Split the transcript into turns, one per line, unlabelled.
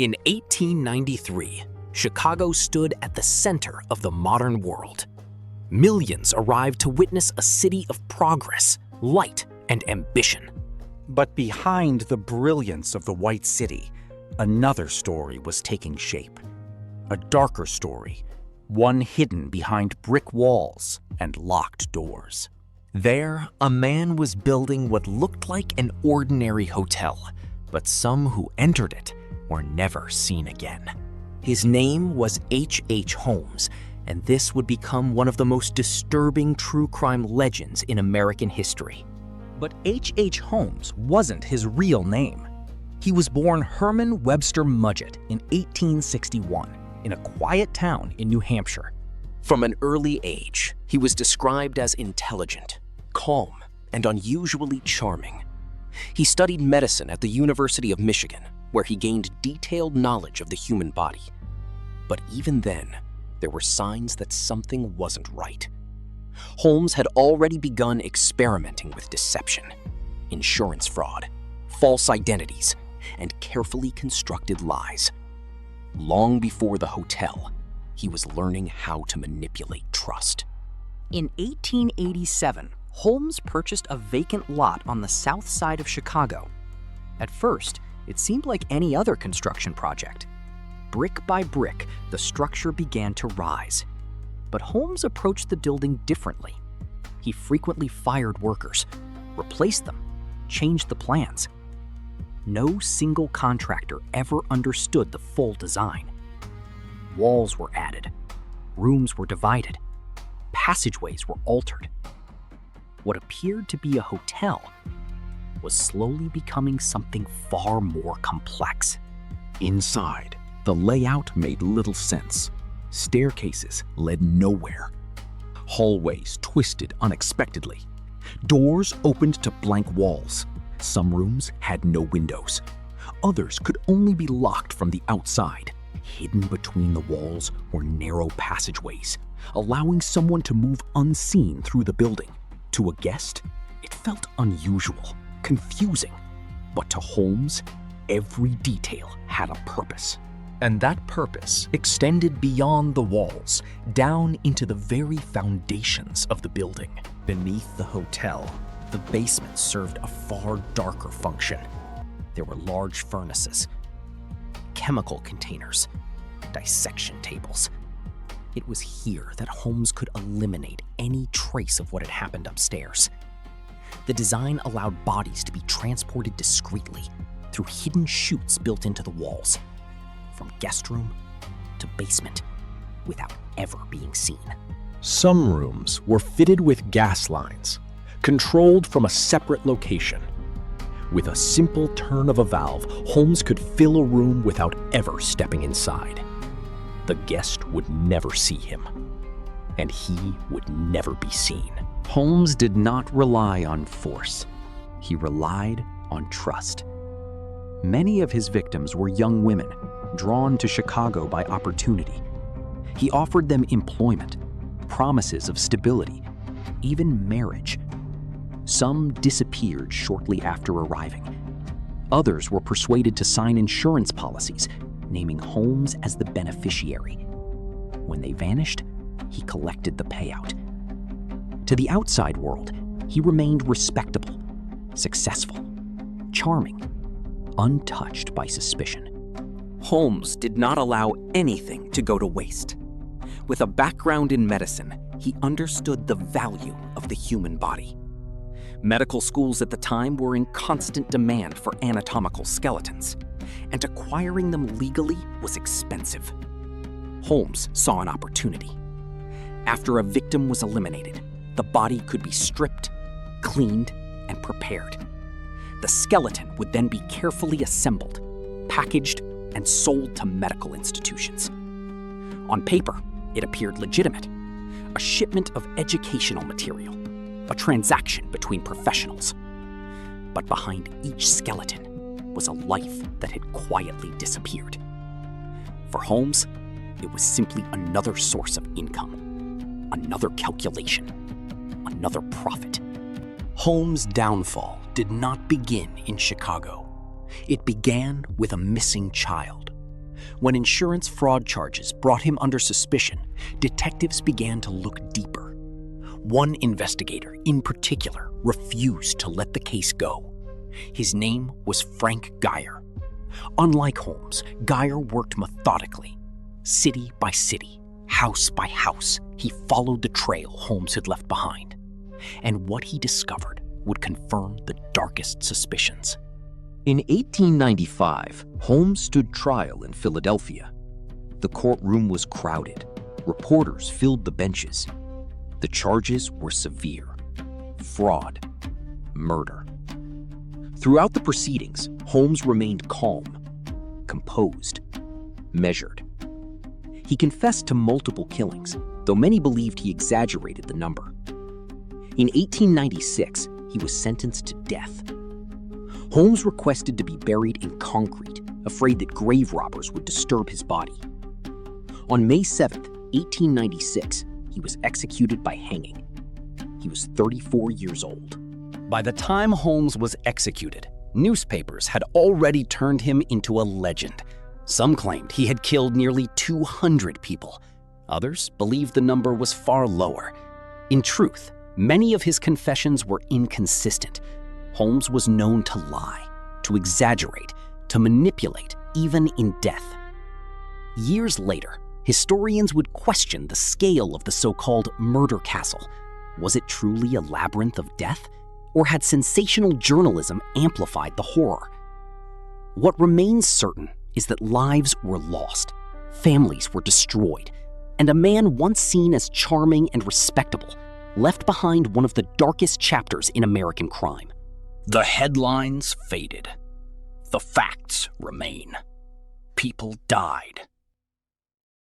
In 1893, Chicago stood at the center of the modern world. Millions arrived to witness a city of progress, light, and ambition.
But behind the brilliance of the White City, another story was taking shape. A darker story, one hidden behind brick walls and locked doors.
There, a man was building what looked like an ordinary hotel, but some who entered it were never seen again. His name was H.H. Holmes, and this would become one of the most disturbing true crime legends in American history.
But H.H. Holmes wasn't his real name. He was born Herman Webster Mudgett in 1861 in a quiet town in New Hampshire.
From an early age, he was described as intelligent, calm, and unusually charming. He studied medicine at the University of Michigan, where he gained detailed knowledge of the human body. But even then, there were signs that something wasn't right. Holmes had already begun experimenting with deception, insurance fraud, false identities, and carefully constructed lies. Long before the hotel, he was learning how to manipulate trust.
In 1887, Holmes purchased a vacant lot on the south side of Chicago. At first, it seemed like any other construction project. Brick by brick, the structure began to rise. But Holmes approached the building differently. He frequently fired workers, replaced them, changed the plans. No single contractor ever understood the full design. Walls were added, rooms were divided, passageways were altered. What appeared to be a hotel was slowly becoming something far more complex.
Inside, the layout made little sense. Staircases led nowhere. Hallways twisted unexpectedly. Doors opened to blank walls. Some rooms had no windows. Others could only be locked from the outside. Hidden between the walls were narrow passageways, allowing someone to move unseen through the building. To a guest, it felt unusual, confusing. But to Holmes, every detail had a purpose. And that purpose extended beyond the walls, down into the very foundations of the building.
Beneath the hotel, the basement served a far darker function. There were large furnaces, chemical containers, dissection tables. It was here that Holmes could eliminate any trace of what had happened upstairs. The design allowed bodies to be transported discreetly through hidden chutes built into the walls, from guest room to basement, without ever being seen.
Some rooms were fitted with gas lines, controlled from a separate location. With a simple turn of a valve, Holmes could fill a room without ever stepping inside. The guest would never see him, and he would never be seen.
Holmes did not rely on force. He relied on trust. Many of his victims were young women, drawn to Chicago by opportunity. He offered them employment, promises of stability, even marriage. Some disappeared shortly after arriving. Others were persuaded to sign insurance policies, naming Holmes as the beneficiary. When they vanished, he collected the payout. To the outside world, he remained respectable, successful, charming, untouched by suspicion.
Holmes did not allow anything to go to waste. With a background in medicine, he understood the value of the human body. Medical schools at the time were in constant demand for anatomical skeletons, and acquiring them legally was expensive. Holmes saw an opportunity. After a victim was eliminated, the body could be stripped, cleaned, and prepared. The skeleton would then be carefully assembled, packaged, and sold to medical institutions. On paper, it appeared legitimate, a shipment of educational material, a transaction between professionals. But behind each skeleton was a life that had quietly disappeared. For Holmes, it was simply another source of income, another calculation, another profit. Holmes' downfall did not begin in Chicago. It began with a missing child,
When insurance fraud charges brought him under suspicion, detectives began to look deeper. One investigator, in particular, refused to let the case go. His name was Frank Geyer. Unlike Holmes, Geyer worked methodically. City by city, house by house, he followed the trail Holmes had left behind. And what he discovered would confirm the darkest suspicions.
In 1895, Holmes stood trial in Philadelphia. The courtroom was crowded. Reporters filled the benches. The charges were severe: fraud, murder. Throughout the proceedings, Holmes remained calm, composed, measured. He confessed to multiple killings, though many believed he exaggerated the number. In 1896, he was sentenced to death. Holmes requested to be buried in concrete, afraid that grave robbers would disturb his body. On May 7, 1896, he was executed by hanging. He was 34 years old.
By the time Holmes was executed, newspapers had already turned him into a legend. Some claimed he had killed nearly 200 people. Others believed the number was far lower. In truth, many of his confessions were inconsistent. Holmes was known to lie, to exaggerate, to manipulate, even in death. Years later, historians would question the scale of the so-called murder castle. Was it truly a labyrinth of death? Or had sensational journalism amplified the horror? What remains certain is that lives were lost, families were destroyed, and a man once seen as charming and respectable left behind one of the darkest chapters in American crime.
The headlines faded. The facts remain. People died.